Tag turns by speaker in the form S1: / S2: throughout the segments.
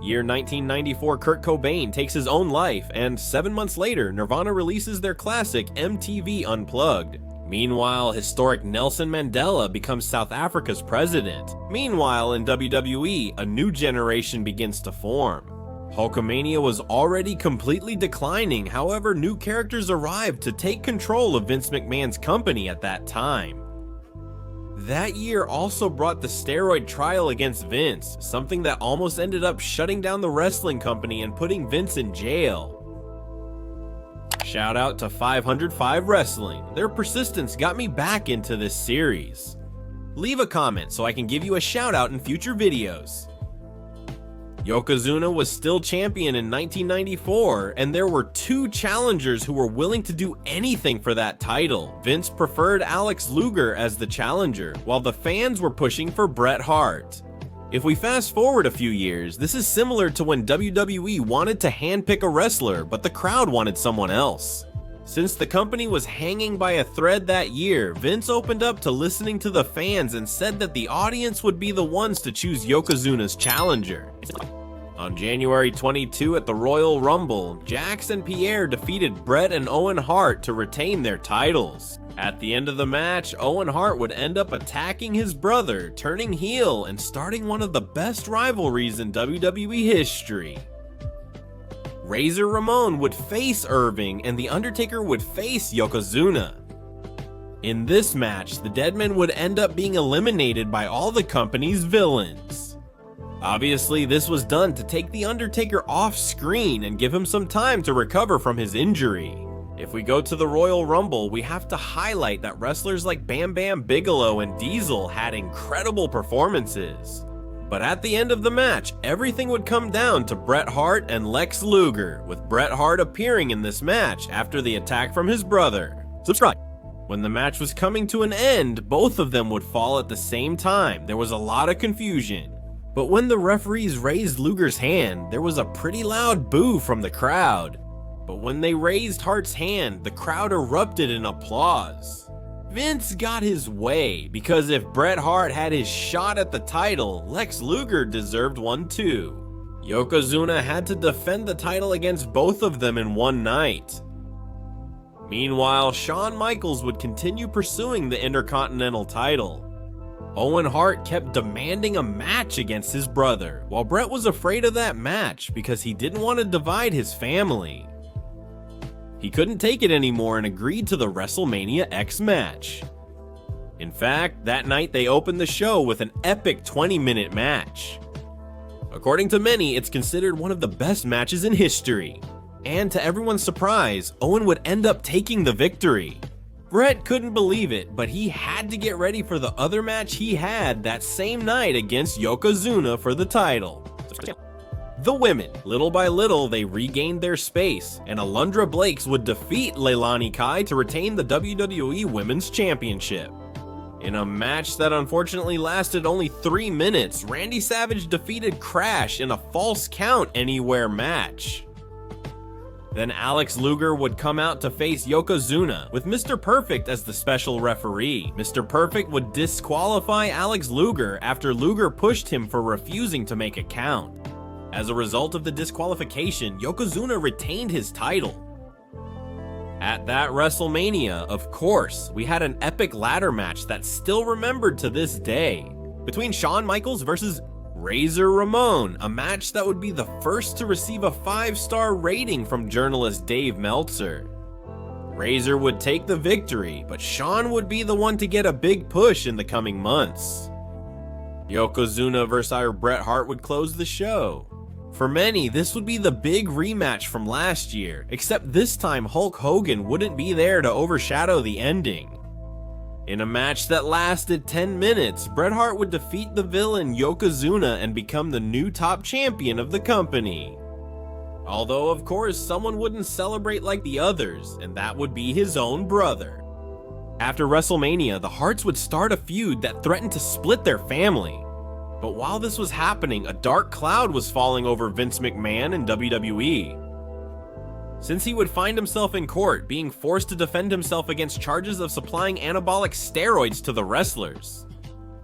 S1: Year 1994, Kurt Cobain takes his own life, and 7 months later, Nirvana releases their classic MTV Unplugged. Meanwhile, historic Nelson Mandela becomes South Africa's president. Meanwhile, in WWE, a new generation begins to form. Hulkamania was already completely declining, however, new characters arrived to take control of Vince McMahon's company at that time. That year also brought the Steroid trial against Vince, something that almost ended up shutting down the wrestling company and putting Vince in jail. Shout out to 505 Wrestling, their persistence got me back into this series. Leave a comment so I can give you a shout out in future videos. Yokozuna was still champion in 1994, and there were 2 challengers who were willing to do anything for that title. Vince preferred Alex Luger as the challenger, while the fans were pushing for Bret Hart. If we fast forward a few years, this is similar to when WWE wanted to handpick a wrestler, but the crowd wanted someone else. Since the company was hanging by a thread that year, Vince opened up to listening to the fans and said that the audience would be the ones to choose Yokozuna's challenger. On January 22 at the Royal Rumble, Jax and Pierre defeated Bret and Owen Hart to retain their titles. At the end of the match, Owen Hart would end up attacking his brother, turning heel, and starting one of the best rivalries in WWE history. Razor Ramon would face Irving, and The Undertaker would face Yokozuna. In this match, the Deadmen would end up being eliminated by all the company's villains. Obviously, this was done to take The Undertaker off screen and give him some time to recover from his injury. If we go to the Royal Rumble, we have to highlight that wrestlers like Bam Bam Bigelow and Diesel had incredible performances. But at the end of the match, everything would come down to Bret Hart and Lex Luger, with Bret Hart appearing in this match after the attack from his brother. Subscribe. When the match was coming to an end, both of them would fall at the same time. There was a lot of confusion. But when the referees raised Luger's hand, there was a pretty loud boo from the crowd. But when they raised Hart's hand, the crowd erupted in applause. Vince got his way, because if Bret Hart had his shot at the title, Lex Luger deserved one too. Yokozuna had to defend the title against both of them in one night. Meanwhile, Shawn Michaels would continue pursuing the Intercontinental title. Owen Hart kept demanding a match against his brother, while Bret was afraid of that match because he didn't want to divide his family. He couldn't take it anymore and agreed to the WrestleMania X match. In fact, that night they opened the show with an epic 20-minute match. According to many, it's considered one of the best matches in history. And to everyone's surprise, Owen would end up taking the victory. Bret couldn't believe it, but he had to get ready for the other match he had that same night against Yokozuna for the title. The women, little by little, they regained their space, and Alundra Blakes would defeat Leilani Kai to retain the WWE Women's Championship. In a match that unfortunately lasted only 3 minutes, Randy Savage defeated Crash in a false count anywhere match. Then Alex Luger would come out to face Yokozuna, with Mr. Perfect as the special referee. Mr. Perfect would disqualify Alex Luger after Luger pushed him for refusing to make a count. As a result of the disqualification, Yokozuna retained his title. At that WrestleMania, of course, we had an epic ladder match that's still remembered to this day, between Shawn Michaels versus Razor Ramon, a match that would be the first to receive a 5-star rating from journalist Dave Meltzer. Razor would take the victory, but Shawn would be the one to get a big push in the coming months. Yokozuna vs. Bret Hart would close the show. For many, this would be the big rematch from last year, except this time Hulk Hogan wouldn't be there to overshadow the ending. In a match that lasted 10 minutes, Bret Hart would defeat the villain Yokozuna and become the new top champion of the company. Although, of course, someone wouldn't celebrate like the others, and that would be his own brother. After WrestleMania, the Harts would start a feud that threatened to split their family. But while this was happening, a dark cloud was falling over Vince McMahon and WWE. Since he would find himself in court, being forced to defend himself against charges of supplying anabolic steroids to the wrestlers.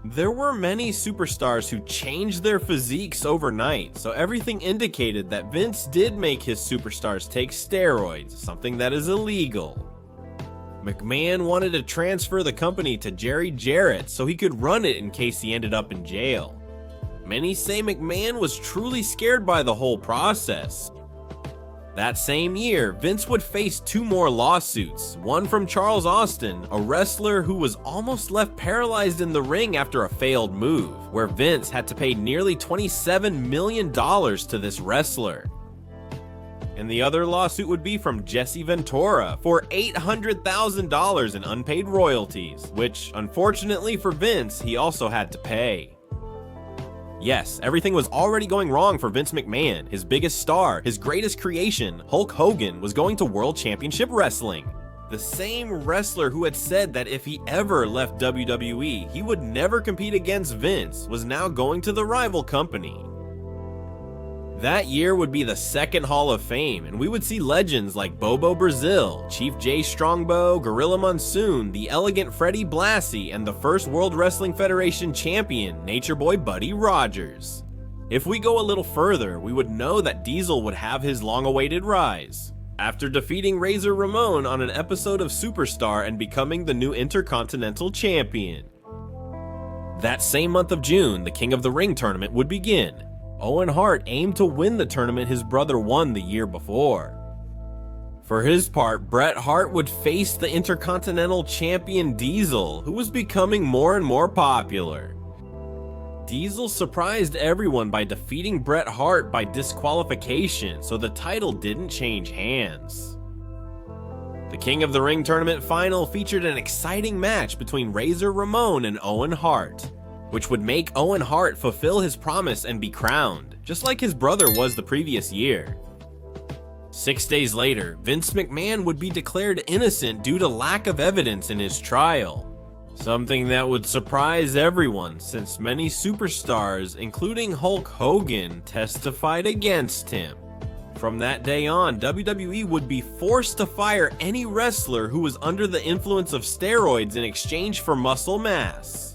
S1: There were many superstars who changed their physiques overnight, so everything indicated that Vince did make his superstars take steroids, something that is illegal. McMahon wanted to transfer the company to Jerry Jarrett so he could run it in case he ended up in jail. Many say McMahon was truly scared by the whole process. That same year, Vince would face 2 more lawsuits, one from Charles Austin, a wrestler who was almost left paralyzed in the ring after a failed move, where Vince had to pay nearly $27 million to this wrestler. And the other lawsuit would be from Jesse Ventura for $800,000 in unpaid royalties, which, unfortunately for Vince, he also had to pay. Yes, everything was already going wrong for Vince McMahon. His biggest star, his greatest creation, Hulk Hogan, was going to World Championship Wrestling. The same wrestler who had said that if he ever left WWE, he would never compete against Vince, was now going to the rival company. That year would be the second Hall of Fame, and we would see legends like Bobo Brazil, Chief Jay Strongbow, Gorilla Monsoon, the elegant Freddie Blassie, and the first World Wrestling Federation champion, Nature Boy Buddy Rogers. If we go a little further, we would know that Diesel would have his long-awaited rise, after defeating Razor Ramon on an episode of Superstar and becoming the new Intercontinental Champion. That same month of June, the King of the Ring tournament would begin. Owen Hart aimed to win the tournament his brother won the year before. For his part, Bret Hart would face the Intercontinental Champion Diesel, who was becoming more and more popular. Diesel surprised everyone by defeating Bret Hart by disqualification, so the title didn't change hands. The King of the Ring tournament final featured an exciting match between Razor Ramon and Owen Hart, which would make Owen Hart fulfill his promise and be crowned, just like his brother was the previous year. 6 days later, Vince McMahon would be declared innocent due to lack of evidence in his trial. Something that would surprise everyone, since many superstars, including Hulk Hogan, testified against him. From that day on, WWE would be forced to fire any wrestler who was under the influence of steroids in exchange for muscle mass.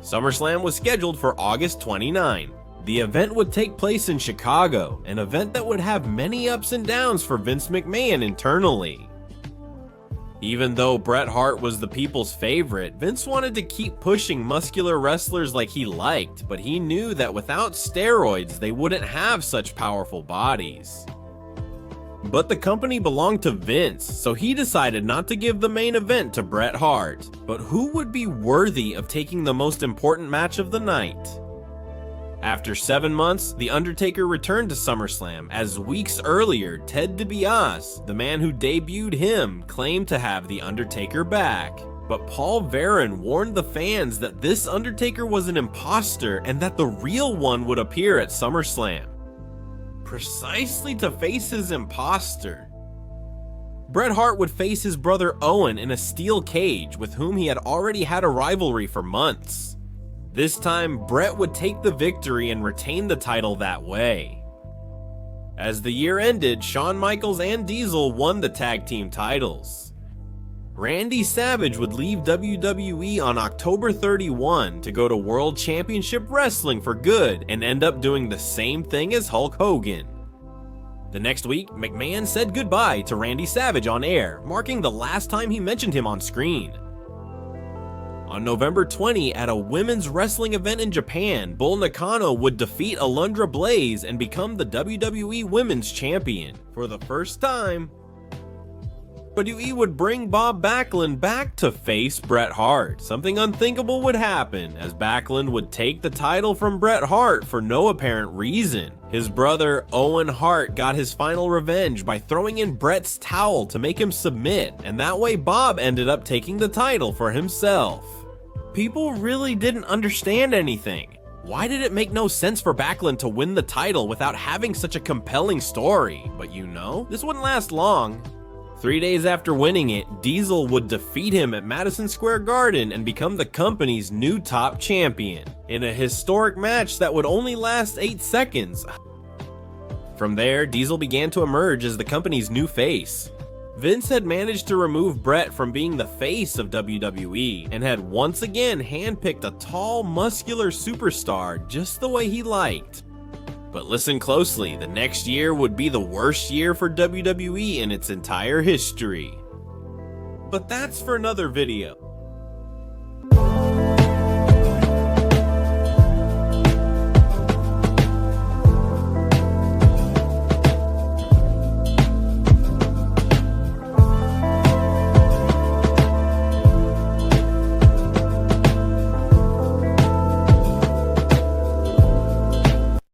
S1: SummerSlam was scheduled for August 29. The event would take place in Chicago, an event that would have many ups and downs for Vince McMahon internally. Even though Bret Hart was the people's favorite, Vince wanted to keep pushing muscular wrestlers like he liked, but he knew that without steroids, they wouldn't have such powerful bodies. But the company belonged to Vince, so he decided not to give the main event to Bret Hart. But who would be worthy of taking the most important match of the night? After 7 months, The Undertaker returned to SummerSlam, as weeks earlier, Ted DiBiase, the man who debuted him, claimed to have The Undertaker back. But Paul Varon warned the fans that this Undertaker was an imposter and that the real one would appear at SummerSlam, precisely to face his imposter. Bret Hart would face his brother Owen in a steel cage with whom he had already had a rivalry for months. This time, Bret would take the victory and retain the title that way. As the year ended, Shawn Michaels and Diesel won the tag team titles. Randy Savage would leave WWE on October 31 to go to World Championship Wrestling for good and end up doing the same thing as Hulk Hogan. The next week, McMahon said goodbye to Randy Savage on air, marking the last time he mentioned him on screen. On November 20, at a women's wrestling event in Japan, Bull Nakano would defeat Alundra Blaze and become the WWE Women's Champion. For the first time, WWE would bring Bob Backlund back to face Bret Hart. Something unthinkable would happen, as Backlund would take the title from Bret Hart for no apparent reason. His brother, Owen Hart, got his final revenge by throwing in Bret's towel to make him submit, and that way Bob ended up taking the title for himself. People really didn't understand anything. Why did it make no sense for Backlund to win the title without having such a compelling story? But you know, this wouldn't last long. 3 days after winning it, Diesel would defeat him at Madison Square Garden and become the company's new top champion, in a historic match that would only last 8 seconds. From there, Diesel began to emerge as the company's new face. Vince had managed to remove Bret from being the face of WWE and had once again handpicked a tall, muscular superstar just the way he liked. But listen closely, the next year would be the worst year for WWE in its entire history. But that's for another video.